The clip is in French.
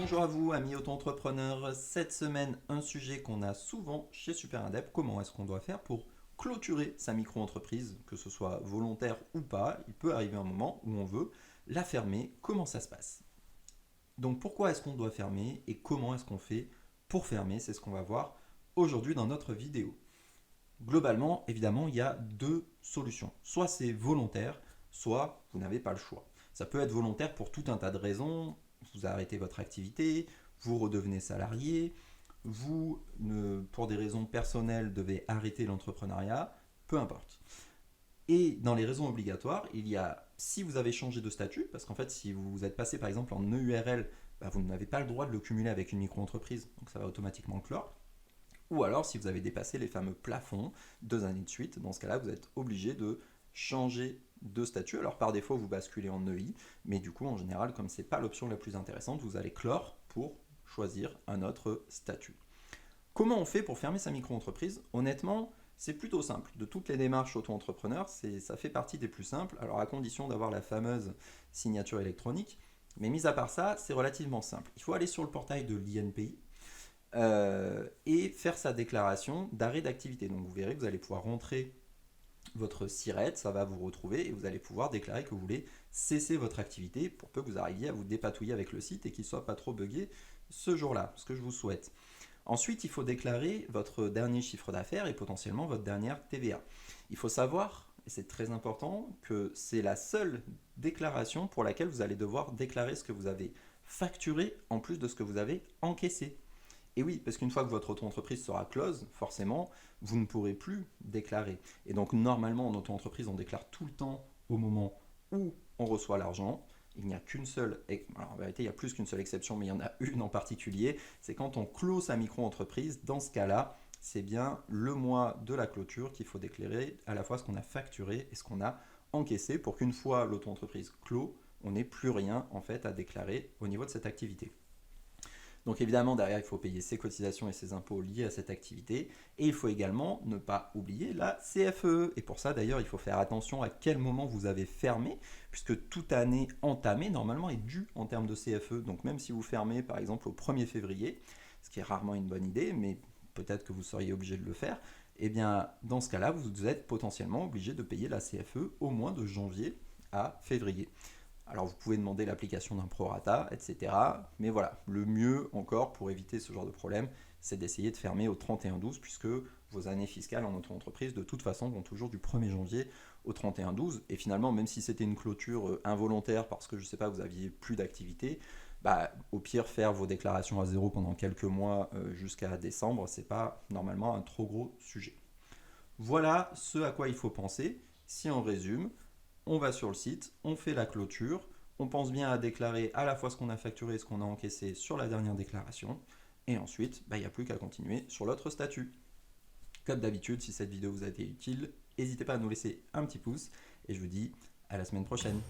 Bonjour à vous, amis auto-entrepreneurs. Cette semaine, un sujet qu'on a souvent chez Super Indep. Comment est-ce qu'on doit faire pour clôturer sa micro-entreprise, que ce soit volontaire ou pas? Il peut arriver un moment où on veut la fermer. Comment ça se passe? Donc pourquoi est-ce qu'on doit fermer et comment est-ce qu'on fait pour fermer? C'est ce qu'on va voir aujourd'hui dans notre vidéo. Globalement, évidemment, il y a deux solutions. Soit c'est volontaire, soit vous n'avez pas le choix. Ça peut être volontaire pour tout un tas de raisons. Vous arrêtez votre activité, vous redevenez salarié, vous, pour des raisons personnelles, devez arrêter l'entrepreneuriat, peu importe. Et dans les raisons obligatoires, il y a si vous avez changé de statut, parce qu'en fait, si vous êtes passé par exemple en EURL, vous n'avez pas le droit de le cumuler avec une micro-entreprise, donc ça va automatiquement clore. Ou alors, si vous avez dépassé les fameux plafonds 2 années de suite, dans ce cas-là, vous êtes obligé de changer de statut. Alors, par défaut, vous basculez en EI, mais du coup, en général, comme ce n'est pas l'option la plus intéressante, vous allez clore pour choisir un autre statut. Comment on fait pour fermer sa micro-entreprise? Honnêtement, c'est plutôt simple. De toutes les démarches auto-entrepreneurs, ça fait partie des plus simples, alors à condition d'avoir la fameuse signature électronique. Mais mis à part ça, c'est relativement simple. Il faut aller sur le portail de l'INPI, et faire sa déclaration d'arrêt d'activité. Donc vous verrez que vous allez pouvoir rentrer votre SIRET, ça va vous retrouver et vous allez pouvoir déclarer que vous voulez cesser votre activité pour peu que vous arriviez à vous dépatouiller avec le site et qu'il ne soit pas trop buggé ce jour-là, ce que je vous souhaite. Ensuite, il faut déclarer votre dernier chiffre d'affaires et potentiellement votre dernière TVA. Il faut savoir, et c'est très important, que c'est la seule déclaration pour laquelle vous allez devoir déclarer ce que vous avez facturé en plus de ce que vous avez encaissé. Et oui, parce qu'une fois que votre auto-entreprise sera close, forcément, vous ne pourrez plus déclarer. Et donc, normalement, en auto-entreprise, on déclare tout le temps au moment où on reçoit l'argent. Il n'y a qu'une seule, alors en vérité, il y a plus qu'une seule exception, mais il y en a une en particulier, c'est quand on clôt sa micro-entreprise. Dans ce cas-là, c'est bien le mois de la clôture qu'il faut déclarer à la fois ce qu'on a facturé et ce qu'on a encaissé pour qu'une fois l'auto-entreprise clôt, on n'ait plus rien en fait à déclarer au niveau de cette activité. Donc évidemment, derrière, il faut payer ses cotisations et ses impôts liés à cette activité. Et il faut également ne pas oublier la CFE. Et pour ça, d'ailleurs, il faut faire attention à quel moment vous avez fermé, puisque toute année entamée, normalement, est due en termes de CFE. Donc même si vous fermez, par exemple, au 1er février, ce qui est rarement une bonne idée, mais peut-être que vous seriez obligé de le faire, eh bien, dans ce cas-là, vous êtes potentiellement obligé de payer la CFE au moins de janvier à février. Alors vous pouvez demander l'application d'un prorata, etc. Mais voilà, le mieux encore pour éviter ce genre de problème, c'est d'essayer de fermer au 31/12 puisque vos années fiscales en auto-entreprise de toute façon vont toujours du 1er janvier au 31/12. Et finalement, même si c'était une clôture involontaire parce que je ne sais pas, vous aviez plus d'activité, au pire faire vos déclarations à zéro pendant quelques mois jusqu'à décembre, c'est pas normalement un trop gros sujet. Voilà ce à quoi il faut penser. Si on résume, on va sur le site, on fait la clôture, on pense bien à déclarer à la fois ce qu'on a facturé et ce qu'on a encaissé sur la dernière déclaration, et ensuite, il n'y a plus qu'à continuer sur l'autre statut. Comme d'habitude, si cette vidéo vous a été utile, n'hésitez pas à nous laisser un petit pouce, et je vous dis à la semaine prochaine.